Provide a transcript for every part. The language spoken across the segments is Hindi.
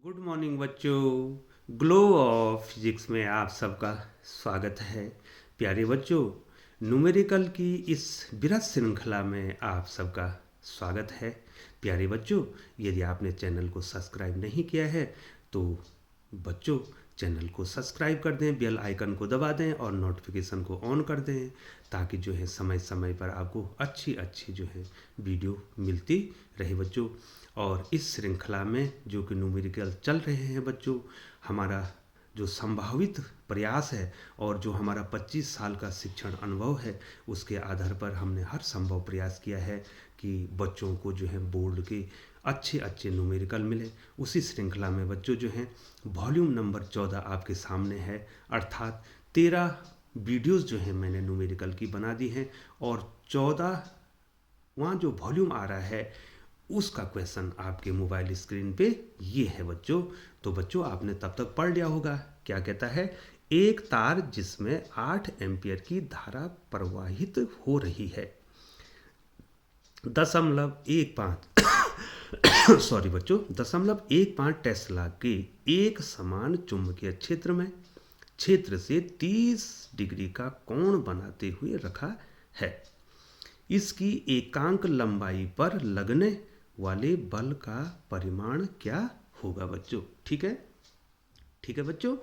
गुड मॉर्निंग बच्चों। ग्लो ऑफ फिजिक्स में आप सबका स्वागत है। प्यारे बच्चों, न्यूमेरिकल की इस बृहत श्रृंखला में आप सबका स्वागत है। प्यारे बच्चों, यदि आपने चैनल को सब्सक्राइब नहीं किया है तो बच्चों चैनल को सब्सक्राइब कर दें, बेल आइकन को दबा दें और नोटिफिकेशन को ऑन कर दें, ताकि जो है समय समय पर आपको अच्छी अच्छी जो है वीडियो मिलती रहे बच्चों। और इस श्रृंखला में जो कि न्यूमेरिकल चल रहे हैं बच्चों, हमारा जो संभावित प्रयास है और जो हमारा 25 साल का शिक्षण अनुभव है, उसके आधार पर हमने हर संभव प्रयास किया है कि बच्चों को जो है बोर्ड के अच्छे अच्छे न्यूमेरिकल मिले। उसी श्रृंखला में बच्चों जो हैं वॉल्यूम नंबर 14 आपके सामने है, अर्थात 13 वीडियोस जो हैं मैंने न्यूमेरिकल की बना दी हैं और 14 वहाँ जो वॉल्यूम आ रहा है उसका क्वेश्चन आपके मोबाइल स्क्रीन पे ये है बच्चों। तो बच्चों आपने तब तक पढ़ लिया होगा, क्या कहता है, एक तार जिसमें 8 एम्पियर की धारा प्रवाहित हो रही है, 0.15 सॉरी बच्चों, 0.15 टेस्ला के एक समान चुंबकीय क्षेत्र में क्षेत्र से 30 डिग्री का कोण बनाते हुए रखा है। इसकी एकांक लंबाई पर लगने वाले बल का परिमाण क्या होगा बच्चों? ठीक है, ठीक है बच्चों,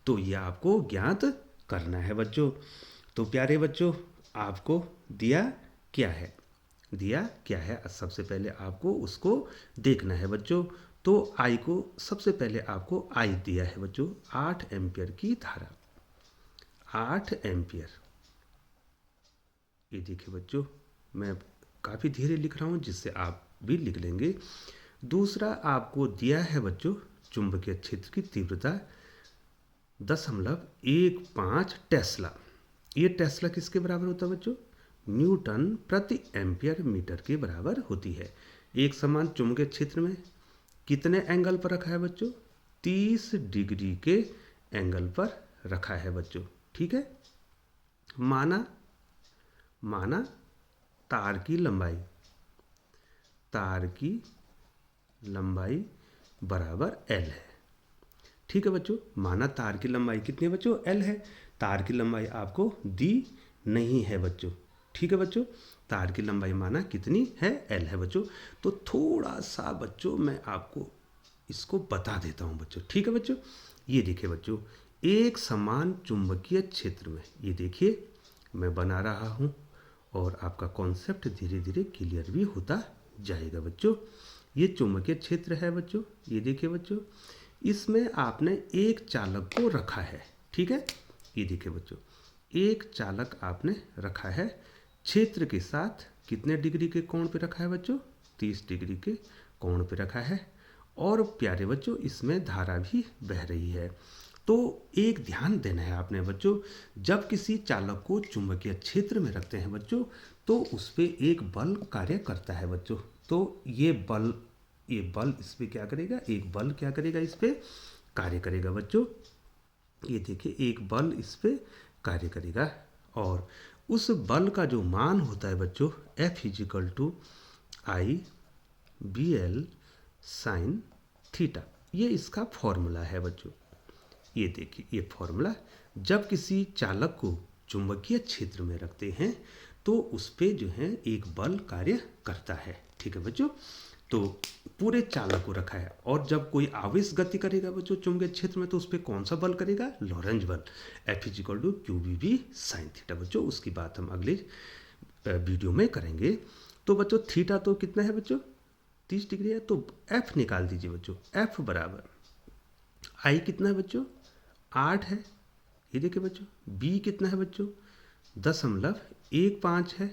तो यह आपको ज्ञात करना है बच्चों। तो प्यारे बच्चों, आपको दिया क्या है, दिया क्या है, सबसे पहले आपको उसको देखना है बच्चों। तो आई को सबसे पहले आपको आई दिया है बच्चों, 8 एम्पियर की धारा, 8 एम्पियर। ये देखिए बच्चों, मैं काफ़ी धीरे लिख रहा हूँ जिससे आप भी लिख लेंगे। दूसरा आपको दिया है बच्चों चुंबकीय क्षेत्र की तीव्रता 0.15 टेस्ला। ये टेस्ला किसके बराबर होता है बच्चों? न्यूटन प्रति एम्पियर मीटर के बराबर होती है। एक समान चुंबकीय क्षेत्र में कितने एंगल पर रखा है बच्चों? 30 डिग्री के एंगल पर रखा है बच्चों। ठीक है, माना तार की लंबाई बराबर एल है। ठीक है बच्चों, माना तार की लंबाई कितनी है बच्चों? एल है। तार की लंबाई आपको दी नहीं है बच्चों। ठीक है बच्चों, तार की लंबाई माना कितनी है? एल है बच्चों। तो थोड़ा सा बच्चों मैं आपको इसको बता देता हूँ बच्चों। ठीक है बच्चों, ये देखिए बच्चों, एक समान चुंबकीय क्षेत्र में, ये देखिए मैं बना रहा हूँ और आपका कॉन्सेप्ट धीरे धीरे क्लियर भी होता जाएगा बच्चों। ये चुंबकीय क्षेत्र है बच्चों, ये देखिए बच्चों, इसमें आपने एक चालक को रखा है। ठीक है, ये देखिए बच्चों, एक चालक आपने रखा है, क्षेत्र के साथ कितने डिग्री के कोण पे रखा है बच्चों? 30 डिग्री के कोण पे रखा है। और प्यारे बच्चों, इसमें धारा भी बह रही है। तो एक ध्यान देना है आपने बच्चों, जब किसी चालक को चुंबकीय क्षेत्र में रखते हैं बच्चों, तो उस पर एक बल कार्य करता है बच्चों। तो ये बल इस पर क्या करेगा? एक बल क्या करेगा? इस पर कार्य करेगा बच्चों। ये देखिए, एक बल इस पर कार्य करेगा और उस बल का जो मान होता है बच्चों, F=I/BL साइन थीटा, ये इसका फॉर्मूला है बच्चों। ये देखिए, ये फॉर्मूला, जब किसी चालक को चुंबकीय क्षेत्र में रखते हैं तो उस पर जो है एक बल कार्य करता है। ठीक है बच्चों, तो पूरे चालक को रखा है और जब कोई आवेश गति करेगा बच्चों चुंबकीय क्षेत्र में, तो उस पर कौन सा बल करेगा? लॉरेंज बल, F=QBB साइन थीटा बच्चों। उसकी बात हम अगले वीडियो में करेंगे। तो बच्चों थीटा तो कितना है बच्चों? 30 डिग्री है। तो F निकाल दीजिए बच्चों, F बराबर I कितना है बच्चों? 8 है। ये देखिए बच्चों, B कितना है बच्चों? 0.15 है।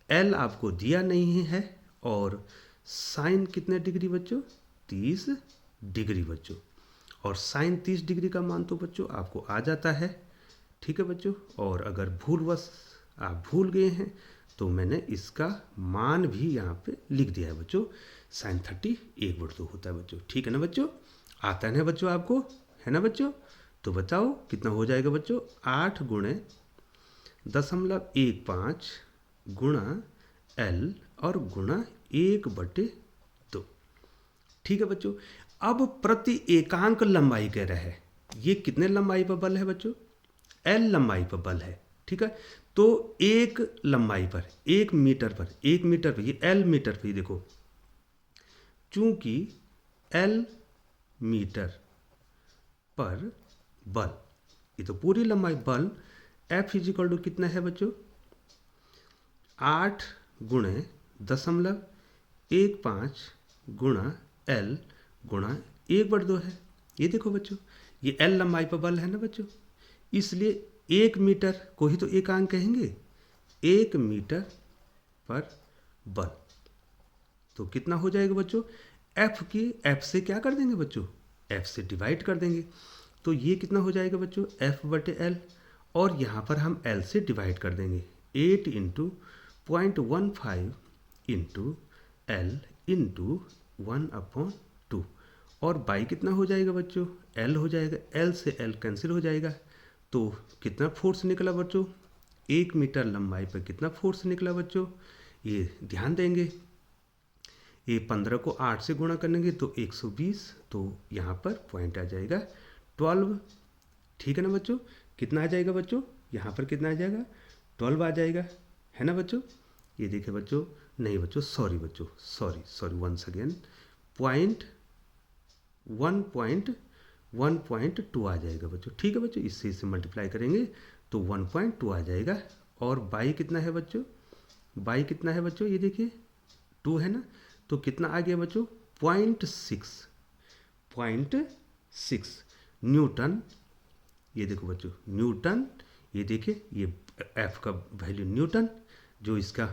L आपको दिया नहीं है और साइन कितने डिग्री बच्चों? 30 डिग्री बच्चों। और साइन 30 डिग्री का मान तो बच्चों आपको आ जाता है। ठीक है बच्चों, और अगर भूलवश आप भूल गए हैं तो मैंने इसका मान भी यहाँ पे लिख दिया है बच्चों, साइन 30 1/2 होता है बच्चों। ठीक है ना बच्चों, आता है ना बच्चों आपको, है ना बच्चों? तो बताओ कितना हो जाएगा बच्चों? 8 गुणे 0.15 गुणा L और गुणा 1/2। ठीक है बच्चों। अब प्रति एकांक लंबाई कह रहा है, ये कितने लंबाई पर बल है बच्चों? एल लंबाई पर बल है। ठीक है, तो एक लंबाई पर, 1 मीटर पर, 1 मीटर पर, ये एल मीटर पर, ये देखो, चूंकि एल मीटर पर बल, ये तो पूरी लंबाई बल, एफ इजिकल टू कितना है बच्चों? 8 गुणे 0.15 गुणा एल गुणा 1/2 है। ये देखो बच्चों, ये एल लंबाई पर बल है ना बच्चों, इसलिए 1 मीटर को ही तो एकांक कहेंगे। 1 मीटर पर बल, तो कितना हो जाएगा बच्चों? एफ से क्या कर देंगे बच्चों? एफ से डिवाइड कर देंगे, तो ये कितना हो जाएगा बच्चों? F/L, और यहाँ पर हम L से डिवाइड कर देंगे। 8 इंटू 0.15 इंटू L इंटू 1/2, और बाई कितना हो जाएगा बच्चों? L हो जाएगा, L से L कैंसिल हो जाएगा, तो कितना फोर्स निकला बच्चों? 1 मीटर लंबाई पर कितना फोर्स निकला बच्चों? ये ध्यान देंगे, ये 15 को 8 से गुणा करेंगे तो 120, तो यहाँ पर पॉइंट आ जाएगा 12। ठीक है ना बच्चों? कितना आ जाएगा बच्चों? यहाँ पर कितना आ जाएगा? 12 आ जाएगा, है ना बच्चों? ये देखिए बच्चों, नहीं बच्चों, सॉरी बच्चों, सॉरी वंस अगेन, 1.2 आ जाएगा बच्चों। ठीक है बच्चों, इससे इसे मल्टीप्लाई करेंगे तो 1.2 आ जाएगा, और बाई कितना है बच्चों? बाई कितना है बच्चों? ये देखिए 2 है ना, तो कितना आ गया बच्चों? 0.6 न्यूटन। ये देखो बच्चों, न्यूटन, ये देखिए, ये एफ का वैल्यू न्यूटन, जो इसका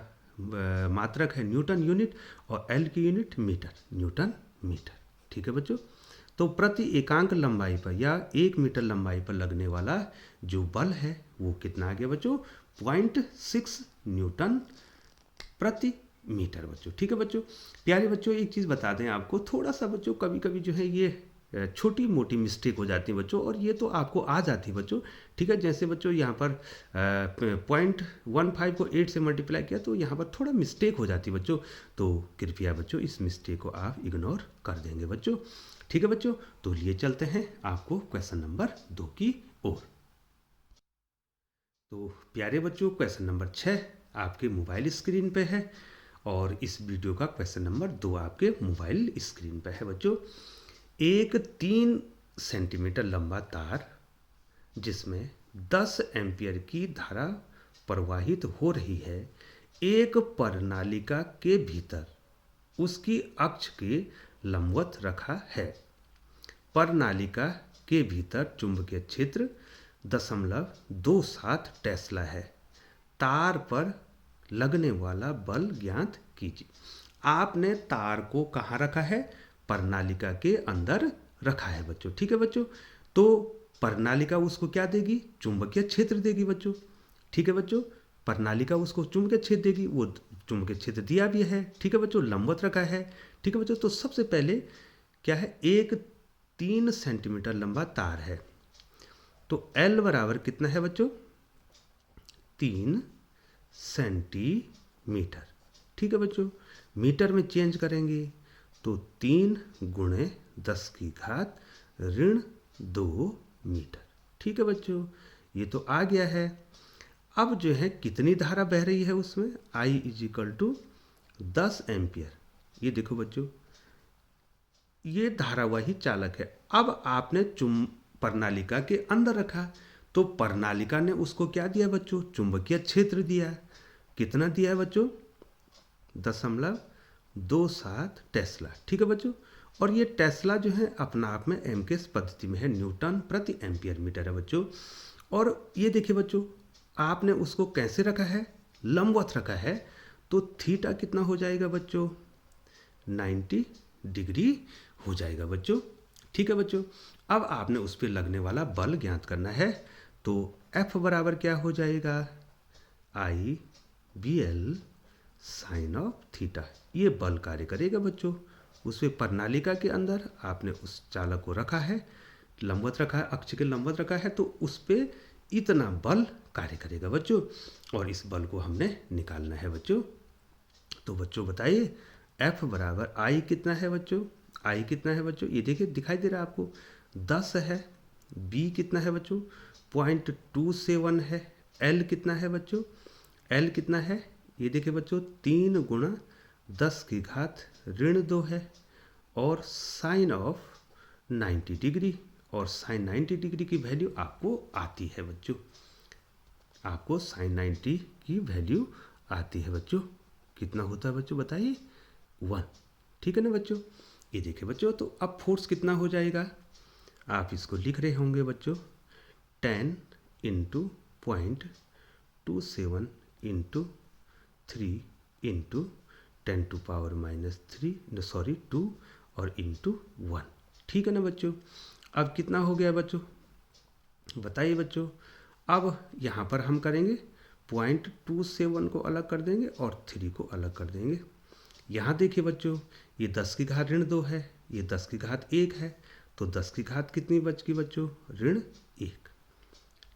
मात्रक है न्यूटन यूनिट, और एल की यूनिट मीटर, न्यूटन मीटर। ठीक है बच्चों, तो प्रति एकांक लंबाई पर या 1 मीटर लंबाई पर लगने वाला जो बल है वो कितना आ गया बच्चों? 0.6 न्यूटन प्रति मीटर बच्चों। ठीक है बच्चों, प्यारे बच्चों, एक चीज़ बता दें आपको, थोड़ा सा बच्चों कभी कभी जो है ये छोटी मोटी मिस्टेक हो जाती है बच्चों, और ये तो आपको आ जाती है बच्चों। ठीक है, जैसे बच्चों यहाँ पर 0.15 को 8 से मल्टीप्लाई किया, तो यहाँ पर थोड़ा मिस्टेक हो जाती है बच्चों, तो कृपया बच्चों इस मिस्टेक को आप इग्नोर कर देंगे बच्चों। ठीक है बच्चों, तो लिए चलते हैं आपको क्वेश्चन नंबर 2 की ओर। तो प्यारे बच्चों, क्वेश्चन नंबर 6 आपके मोबाइल स्क्रीन पे है, और इस वीडियो का क्वेश्चन नंबर 2 आपके मोबाइल स्क्रीन पे है बच्चों। एक 3 सेंटीमीटर लंबा तार जिसमें 10 एम्पियर की धारा प्रवाहित हो रही है, एक प्रणालिका के भीतर उसकी अक्ष के लंबवत रखा है। प्रणालिका के भीतर चुंबकीय क्षेत्र 0.27 टेस्ला है। तार पर लगने वाला बल ज्ञात कीजिए। आपने तार को कहाँ रखा है? प्रणालिका के अंदर रखा है बच्चों। ठीक है बच्चों, तो प्रणालिका उसको क्या देगी? चुंबकीय क्षेत्र देगी बच्चों। ठीक है बच्चों, प्रणालिका उसको चुंबकीय क्षेत्र देगी, वो चुंबकीय क्षेत्र दिया भी है। ठीक है बच्चों, लंबवत रखा है। ठीक है बच्चों, तो सबसे पहले क्या है? एक 3 सेंटीमीटर लंबा तार है, तो L बराबर कितना है बच्चों? 3 सेंटीमीटर। ठीक है बच्चों, मीटर में चेंज करेंगे तो 3 गुणे 10 की घात -2 मीटर। ठीक है बच्चों, ये तो आ गया है। अब जो है कितनी धारा बह रही है उसमें? I is equal to 10 ampere. ये देखो बच्चों, ये धारावाही चालक है। अब आपने प्रणालिका के अंदर रखा, तो प्रणालिका ने उसको क्या दिया बच्चों? चुंबकीय क्षेत्र दिया। कितना दिया है बच्चों? 0.27 टेस्ला। ठीक है बच्चों, और ये टेस्ला जो है अपना आप में एम के पद्धति में है, न्यूटन प्रति एम्पियर मीटर है बच्चों। और ये देखिए बच्चों, आपने उसको कैसे रखा है? लंबवत रखा है, तो थीटा कितना हो जाएगा बच्चों? 90 डिग्री हो जाएगा बच्चों। ठीक है बच्चों, अब आपने उस पर लगने वाला बल ज्ञात करना है, तो F बराबर क्या हो जाएगा? I/BL sign of theta. ये बल कार्य करेगा बच्चों। उस पर प्रणालिका के अंदर आपने उस चालक को रखा है, लंबवत रखा है, अक्ष के लंबवत रखा है, तो उस पर इतना बल कार्य करेगा बच्चों, और इस बल को हमने निकालना है बच्चों। तो बच्चों बताइए, F बराबर I कितना है बच्चों? आई कितना है बच्चों, ये देखिए दिखाई दे रहा है आपको 10 है। बी कितना है बच्चों 0.27 है। एल कितना है बच्चों, एल कितना है, ये देखिए बच्चों 3 गुणा 10 की घात ऋण 2 है। और साइन ऑफ 90 डिग्री, और साइन 90 डिग्री की वैल्यू आपको आती है बच्चों, आपको साइन 90 की वैल्यू आती है बच्चों। कितना होता है बच्चों बताइए 1। ठीक है ना बच्चों। ये देखिए बच्चों, तो अब फोर्स कितना हो जाएगा, आप इसको लिख रहे होंगे बच्चों 10 इंटू 0.27 इंटू 3 इंटू 10⁻³ 2 और इंटू 1। ठीक है ना बच्चों। अब कितना हो गया बच्चों बताइए बच्चों। अब यहाँ पर हम करेंगे 0.27 को अलग कर देंगे और 3 को अलग कर देंगे। यहाँ देखिए बच्चों, ये 10 की घात ऋण 2 है, ये 10 की घात 1 है, तो 10 की घात कितनी बच गई बच्चों ऋण 1।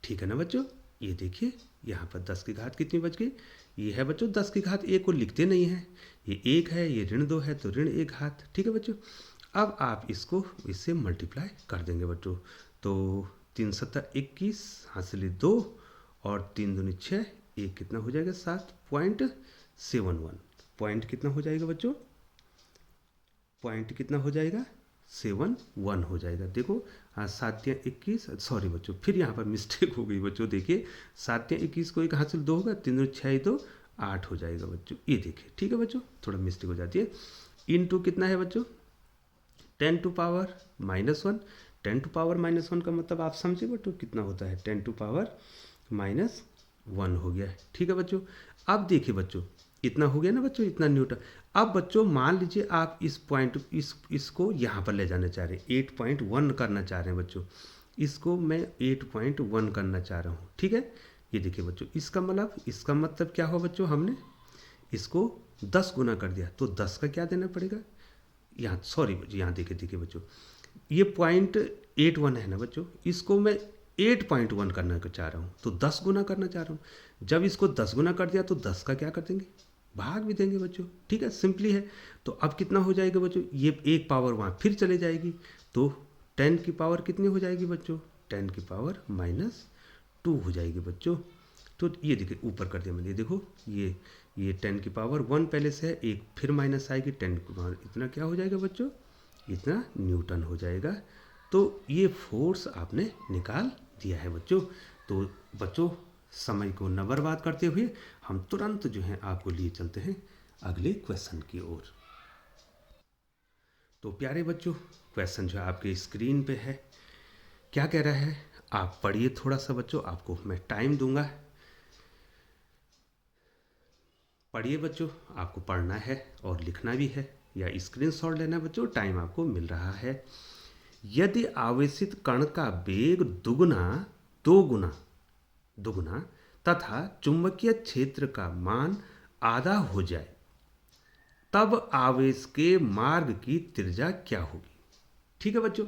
ठीक है ना बच्चों। ये देखिए यहाँ पर 10 की घात कितनी बच गई, ये है बच्चों 10 की घात 1 को लिखते नहीं है, ये 1 है, ये ऋण 2 है, तो ऋण 1 घात। ठीक है बच्चों। अब आप इसको इससे मल्टीप्लाई कर देंगे बच्चों, तो 3 सत्ता 21 हासिल 2 और 3 दूनी 6, एक कितना हो जाएगा 7.71। पॉइंट कितना हो जाएगा बच्चों, पॉइंट कितना हो जाएगा 71 हो जाएगा। देखो 7 या 21, सॉरी बच्चों फिर यहाँ पर मिस्टेक हो गई बच्चों। देखिए 7 या 21 को एक हासिल 2 होगा, 3 6 2 8 हो जाएगा बच्चों। ये देखिए ठीक है बच्चों, थोड़ा मिस्टेक हो जाती है। इनटू कितना है बच्चों 10⁻⁻1। 10⁻⁻1 का मतलब आप समझे बच्चों कितना होता है, 10⁻⁻1 हो गया है। ठीक है बच्चों। अब देखिए बच्चों इतना हो गया ना बच्चों, इतना न्यूटन। अब बच्चों मान लीजिए आप इस पॉइंट इसको यहाँ पर ले जाना चाह रहे हैं, 8.1 करना चाह रहे हैं बच्चों, इसको मैं 8.1 करना चाह रहा हूँ। ठीक है। ये देखिए बच्चों, इसका मतलब क्या हुआ बच्चों, हमने इसको 10 गुना कर दिया, तो 10 का क्या देना पड़ेगा, यहाँ सॉरी बच्चों यहाँ देखिए बच्चों, ये 0.81 है ना बच्चों, इसको मैं 8.1 करना चाह रहा हूँ, तो 10 गुना करना चाह रहा हूँ। जब इसको 10 गुना कर दिया तो 10 का क्या कर देंगे, भाग भी देंगे बच्चों। ठीक है, सिंपली है। तो अब कितना हो जाएगा बच्चों, ये एक पावर वहाँ फिर चले जाएगी, तो 10 की पावर कितनी हो जाएगी बच्चों, 10 की पावर -2 हो जाएगी बच्चों। तो ये देखिए ऊपर कर दिया मैंने, देखो ये 10 की पावर 1 पहले से है, एक फिर माइनस आएगी, 10 की पावर इतना क्या हो जाएगा बच्चों, इतना न्यूटन हो जाएगा। तो ये फोर्स आपने निकाल दिया है बच्चों। तो बच्चों समय को न बर्बाद करते हुए हम तुरंत जो है आपको लिए चलते हैं अगले क्वेश्चन की ओर। तो प्यारे बच्चों क्वेश्चन जो है आपके स्क्रीन पे है, क्या कह रहा है, आप पढ़िए थोड़ा सा बच्चों, आपको मैं टाइम दूंगा, पढ़िए बच्चों, आपको पढ़ना है और लिखना भी है या स्क्रीनशॉट लेना है बच्चों, टाइम आपको मिल रहा है। यदि आवेशित कण का वेग दुगुना तथा चुंबकीय क्षेत्र का मान आधा हो जाए, तब आवेश के मार्ग की त्रिज्या क्या होगी। ठीक है बच्चों।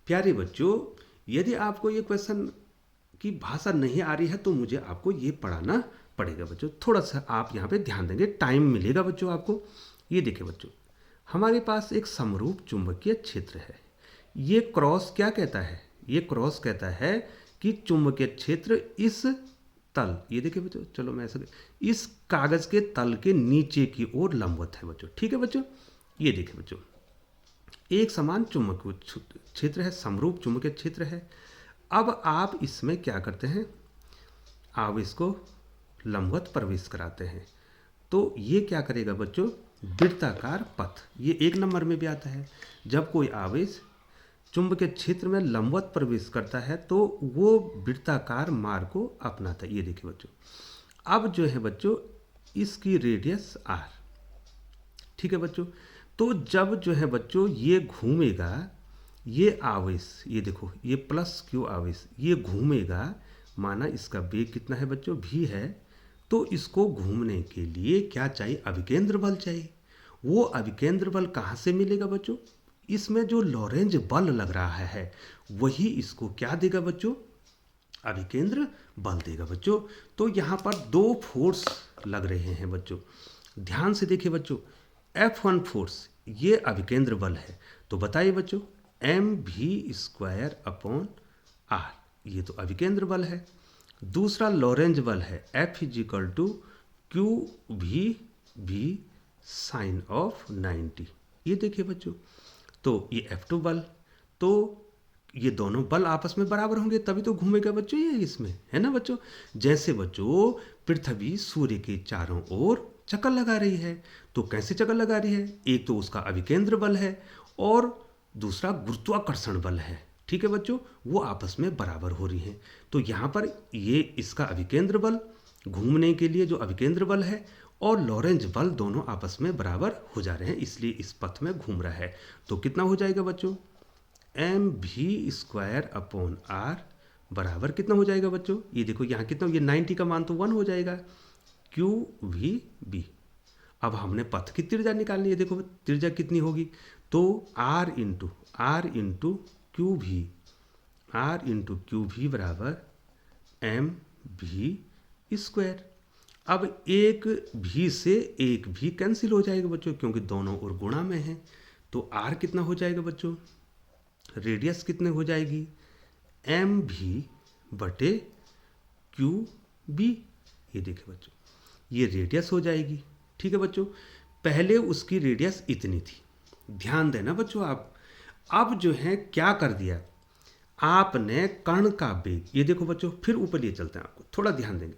प्यारे बच्चों, यदि आपको ये क्वेश्चन की भाषा नहीं आ रही है तो मुझे आपको ये पढ़ाना पड़ेगा बच्चों। थोड़ा सा आप यहाँ पे ध्यान देंगे, टाइम मिलेगा बच्चों आपको। ये देखिए बच्चों, हमारे पास एक समरूप चुंबकीय क्षेत्र है। ये क्रॉस क्या कहता है, ये क्रॉस कहता है कि चुंबकीय क्षेत्र इस तल, ये देखिए बच्चों, चलो मैं ऐसा, इस कागज के तल के नीचे की ओर लंबवत है बच्चों। ठीक है बच्चों। ये देखिए बच्चों, एक समान चुंबकीय क्षेत्र है, समरूप चुंबकीय क्षेत्र है। अब आप इसमें क्या करते हैं, आवेश को लंबवत प्रवेश कराते हैं, तो ये क्या करेगा बच्चों, वृत्ताकार पथ, ये 1 नंबर में भी आता है। जब कोई आवेश चुंबकीय क्षेत्र में लंबवत प्रवेश करता है तो वो वृत्ताकार मार्ग को अपनाता है। ये देखिए बच्चों, अब जो है बच्चों इसकी रेडियस r। ठीक है बच्चों। तो जब जो है बच्चों ये घूमेगा, ये आवेश, ये देखो ये +q आवेश ये घूमेगा, माना इसका वेग कितना है बच्चों, v है, तो इसको घूमने के लिए क्या चाहिए, अभिकेंद्र बल चाहिए। वो अभिकेंद्र बल कहाँ से मिलेगा बच्चों, इसमें जो लॉरेंज बल लग रहा है वही इसको क्या देगा बच्चों, अभिकेंद्र बल देगा बच्चों। तो यहाँ पर 2 फोर्स लग रहे हैं बच्चों, ध्यान से देखिए बच्चों। F1 फोर्स ये अभिकेंद्र बल है। तो बताइए बच्चों, mv² अपॉन r, ये तो अभिकेंद्र बल है। दूसरा लॉरेंज बल है, F = QV साइन ऑफ 90। ये देखिए बच्चों, तो ये F2 बल, तो ये दोनों बल आपस में बराबर होंगे तभी तो घूमेगा बच्चों ये इसमें, है ना बच्चों। जैसे बच्चों पृथ्वी सूर्य के चारों ओर चक्कर लगा रही है, तो कैसे चक्कर लगा रही है, एक तो उसका अभिकेंद्र बल है और दूसरा गुरुत्वाकर्षण बल है। ठीक है बच्चों, वो आपस में बराबर हो रही हैं। तो यहाँ पर ये इसका अभिकेंद्र बल घूमने के लिए जो अभिकेंद्र बल है और लॉरेंज बल दोनों आपस में बराबर हो जा रहे हैं, इसलिए इस पथ में घूम रहा है। तो कितना हो जाएगा बच्चों, mv² अपॉन r बराबर कितना हो जाएगा बच्चों, ये देखो यहाँ कितना, ये 90 का मान तो 1 हो जाएगा, QVB। अब हमने पथ की त्रिज्या निकालनी है, देखो त्रिज्या कितनी होगी, तो r इंटू QV बराबर mv²। अब एक भी से एक भी कैंसिल हो जाएगा बच्चों, क्योंकि दोनों ओर गुणा में है। तो r कितना हो जाएगा बच्चों, रेडियस कितने हो जाएगी, mv/QB। ये देखिए बच्चों, ये रेडियस हो जाएगी। ठीक है बच्चों, पहले उसकी रेडियस इतनी थी, ध्यान देना बच्चों आप। अब जो है क्या कर दिया आपने, कण का वेग, ये देखो बच्चों, फिर ऊपर लिए चलते हैं, आपको थोड़ा ध्यान देंगे।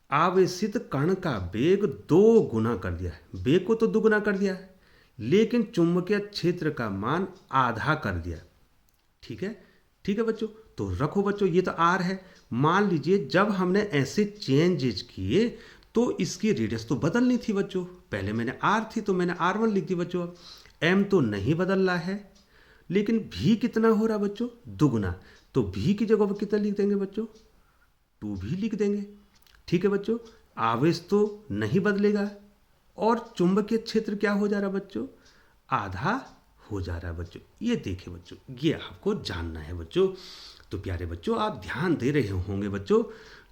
आवेशित कण का वेग 2 गुना कर दिया है, वेग को तो दुगुना कर दिया है, लेकिन चुंबकीय क्षेत्र का मान आधा कर दिया। ठीक है बच्चों, तो रखो बच्चों, ये तो r है। मान लीजिए जब हमने ऐसे चेंजेज किए तो इसकी रेडियस तो बदलनी थी बच्चों, पहले मैंने r थी तो मैंने r1 लिख दी बच्चों। m तो नहीं बदल रहा है, लेकिन v कितना हो रहा बच्चों, दुगुना, तो v की जगह पर कितना लिख देंगे बच्चों, 2v लिख देंगे। ठीक है बच्चों, आवेश तो नहीं बदलेगा और चुंबकीय क्षेत्र क्या हो जा रहा है बच्चों, आधा हो जा रहा है बच्चों। ये देखिए बच्चों, ये आपको जानना है बच्चों। तो प्यारे बच्चों आप ध्यान दे रहे होंगे बच्चों।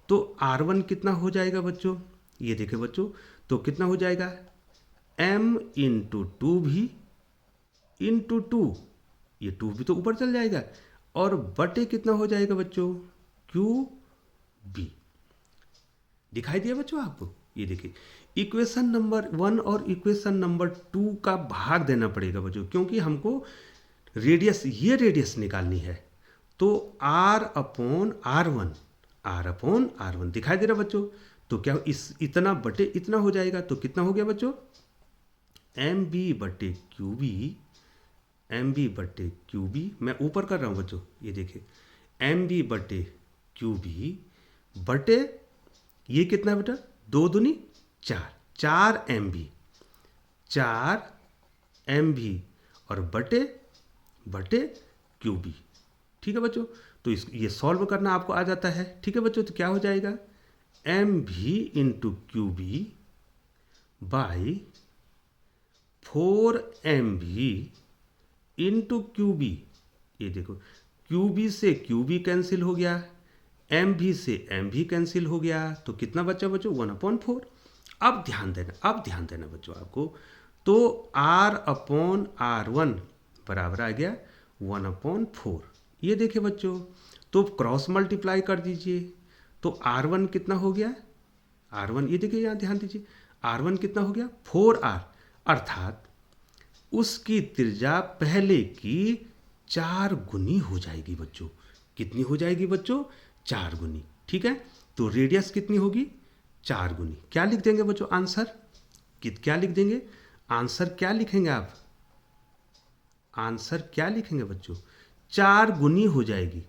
तो R1 कितना हो जाएगा बच्चों, ये देखिए बच्चों, तो कितना हो जाएगा, m इंटू 2v इंटू 2, ये 2v तो ऊपर चल जाएगा, और बटे कितना हो जाएगा बच्चों, QB। दिखाई दिया बच्चों आपको, ये देखिए इक्वेशन नंबर 1 और इक्वेशन नंबर 2 का भाग देना पड़ेगा बच्चों, क्योंकि हमको रेडियस, ये रेडियस निकालनी है। तो r/r1 दिखाई दे रहा बच्चों, तो क्या इस इतना बटे इतना हो जाएगा, तो कितना हो गया बच्चों, mv/QB। मैं ऊपर कर रहा हूँ बच्चों, ये देखिए mv/QB बटे ये कितना है बेटा, 2 दूनी 4, 4 mv और बटे QB। ठीक है बच्चों, तो ये सॉल्व करना आपको आ जाता है। ठीक है बच्चों, तो क्या हो जाएगा, mv into QB by 4mv into QB। ये देखो QB से QB कैंसिल हो गया, mv से mv कैंसिल हो गया, तो कितना बचा बच्चों, 1/4। अब ध्यान देना बच्चों आपको, तो r/r1 बराबर आ गया 1/4। ये देखिए बच्चों, तो क्रॉस मल्टीप्लाई कर दीजिए, तो r1 कितना हो गया, r1 ये देखिए, यहाँ ध्यान दीजिए, r1 कितना हो गया, 4r, अर्थात उसकी त्रिज्या पहले की 4 गुनी हो जाएगी बच्चों। कितनी हो जाएगी बच्चों, 4 गुनी। ठीक है, तो रेडियस कितनी होगी, 4 गुनी। क्या लिख देंगे बच्चों आंसर, क्या लिख देंगे आंसर, क्या लिखेंगे आप, आंसर क्या लिखेंगे बच्चों, 4 गुनी हो जाएगी।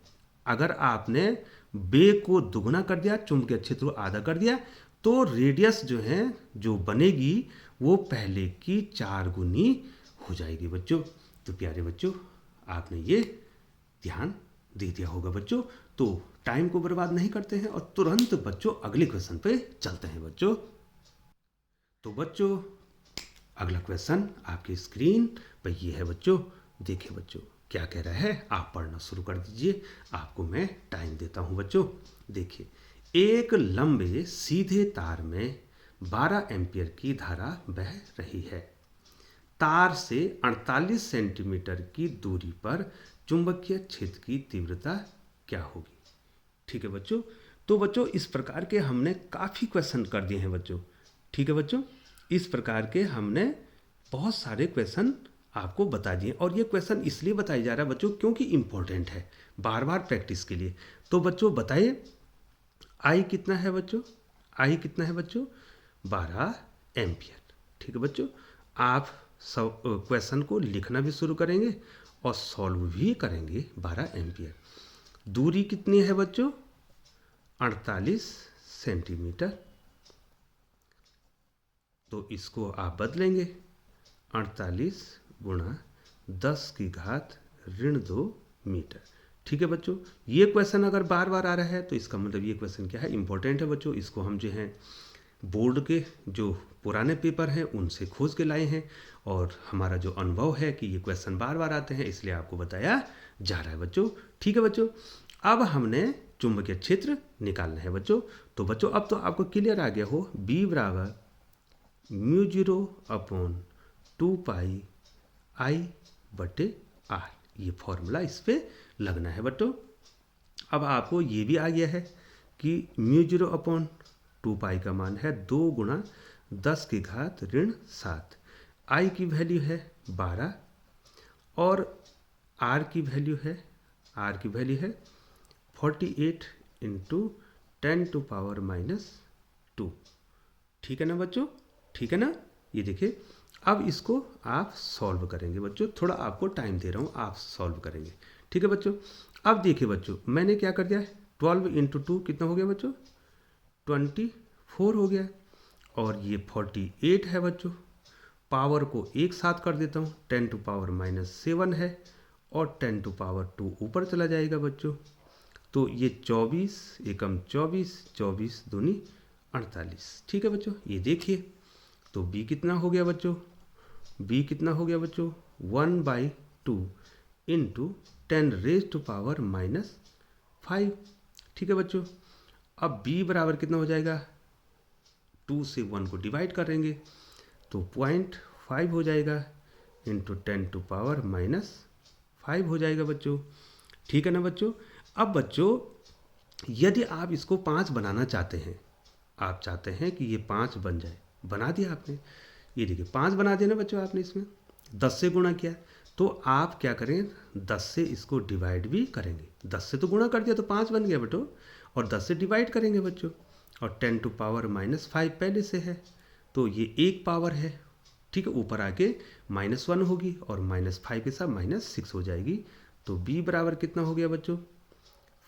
अगर आपने वेग को दुगुना कर दिया, चुंबकीय क्षेत्र को आधा कर दिया, तो रेडियस जो है जो बनेगी वो पहले की 4 गुनी हो जाएगी बच्चों। तो प्यारे बच्चों आपने ये ध्यान दे दिया होगा बच्चों। तो टाइम को बर्बाद नहीं करते हैं और तुरंत बच्चों अगले क्वेश्चन पे चलते हैं बच्चों। तो बच्चों अगला क्वेश्चन आपकी स्क्रीन पर ये है बच्चों। देखिए बच्चों क्या कह रहा है, आप पढ़ना शुरू कर दीजिए, आपको मैं टाइम देता हूं बच्चों। देखिए, एक लंबे सीधे तार में 12 एम्पियर की धारा बह रही है। तार से 48 सेंटीमीटर की दूरी पर चुंबकीय क्षेत्र की तीव्रता क्या होगी। ठीक है बच्चों, तो बच्चों इस प्रकार के हमने काफ़ी क्वेश्चन कर दिए हैं बच्चों। ठीक है बच्चों, इस प्रकार के हमने बहुत सारे क्वेश्चन आपको बता दिए, और ये क्वेश्चन इसलिए बताया जा रहा है बच्चों क्योंकि इम्पोर्टेंट है, बार बार प्रैक्टिस के लिए। तो बच्चों बताइए आई कितना है बच्चों, आई कितना है बच्चों, 12 एम्पियर। ठीक है बच्चों, आप सब क्वेश्चन को लिखना भी शुरू करेंगे और सॉल्व भी करेंगे। 12 एम्पियर। दूरी कितनी है बच्चों, 48 सेंटीमीटर। तो इसको आप बदलेंगे, 48 गुणा 10 की घात ऋण 2 मीटर। ठीक है बच्चों, ये क्वेश्चन अगर बार बार आ रहा है तो इसका मतलब ये क्वेश्चन क्या है, इंपॉर्टेंट है बच्चों। इसको हम जो है बोर्ड के जो पुराने पेपर हैं उनसे खोज के लाए हैं, और हमारा जो अनुभव है कि ये क्वेश्चन बार बार आते हैं इसलिए आपको बताया जा रहा है बच्चों। ठीक है बच्चों, अब हमने चुंबकीय क्षेत्र निकालना है बच्चों। तो बच्चों अब तो आपको क्लियर आ गया हो, B बराबर μ0 अपॉन 2 पाई I/R, ये फॉर्मूला इस पर लगना है बच्चों। अब आपको ये भी आ गया है कि μ0 अपॉन 2 का मान है 2 गुणा 10 की घात ऋण 7। I की वैल्यू है 12 और R की वैल्यू है 48 इंटू 10⁻²। ठीक है ना बच्चों, ठीक है ना। ये देखिए, अब इसको आप सॉल्व करेंगे बच्चों, थोड़ा आपको टाइम दे रहा हूँ, आप सॉल्व करेंगे। ठीक है बच्चों, अब देखिए बच्चों मैंने क्या कर दिया है, 12 इंटू 2 कितना हो गया बच्चों, 24 हो गया, और ये 48 है बच्चों। पावर को एक साथ कर देता हूँ, 10⁻⁻7 है और 10⁻2 ऊपर चला जाएगा बच्चों। तो ये 24 एकम 24, 24 दूनी 48। ठीक है बच्चों, ये देखिए तो B कितना हो गया बच्चों, B कितना हो गया बच्चों, 1/2 इंटू 10⁻⁻5। ठीक है बच्चों, अब B बराबर कितना हो जाएगा, 2 से 1 को डिवाइड करेंगे तो 0.5 हो जाएगा इंटू 10⁻⁻5 हो जाएगा बच्चों। ठीक है ना बच्चों। अब बच्चों यदि आप इसको 5 बनाना चाहते हैं, आप चाहते हैं कि ये 5 बन जाए, बना दिया आपने, ये देखिए 5 बना दिया ना बच्चों आपने, इसमें 10 से गुणा किया, तो आप क्या करें 10 से इसको डिवाइड भी करेंगे। 10 से तो गुणा कर दिया तो 5 बन गया बेटो, और 10 से डिवाइड करेंगे बच्चों, और 10⁻⁻5 पहले से है तो ये एक पावर है। ठीक है, ऊपर आके -1 होगी और -5 के साथ -6 हो जाएगी। तो B बराबर कितना हो गया बच्चों,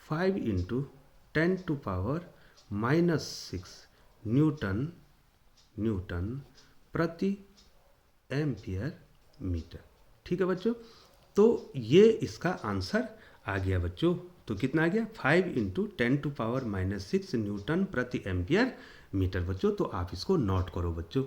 5 इंटू 10⁻⁻6 न्यूटन प्रति एम्पियर मीटर। ठीक है बच्चों, तो ये इसका आंसर आ गया बच्चों। तो कितना आ गया, 5 इंटू 10⁻⁻6 न्यूटन प्रति एम्पियर मीटर बच्चों। तो आप इसको नोट करो बच्चों।